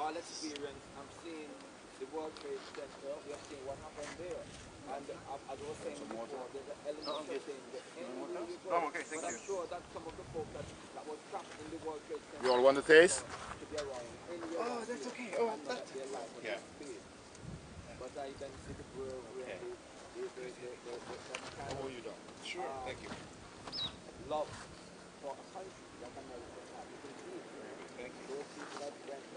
all experience, I'm seeing the World Trade Center, we are seeing what happened there. And as I was saying before, there's an element of saying the end where you go. Okay, thank but you. I'm sure that some of the folks that was trapped in the World Trade Center You all want to taste? to be around anywhere Oh, that's here, okay. Oh, and know that their life was yeah. space. But I then see the bravery and that kind How of are you doing? Sure, thank you. love for a country like America have. You can see it. Thank you. Those people that went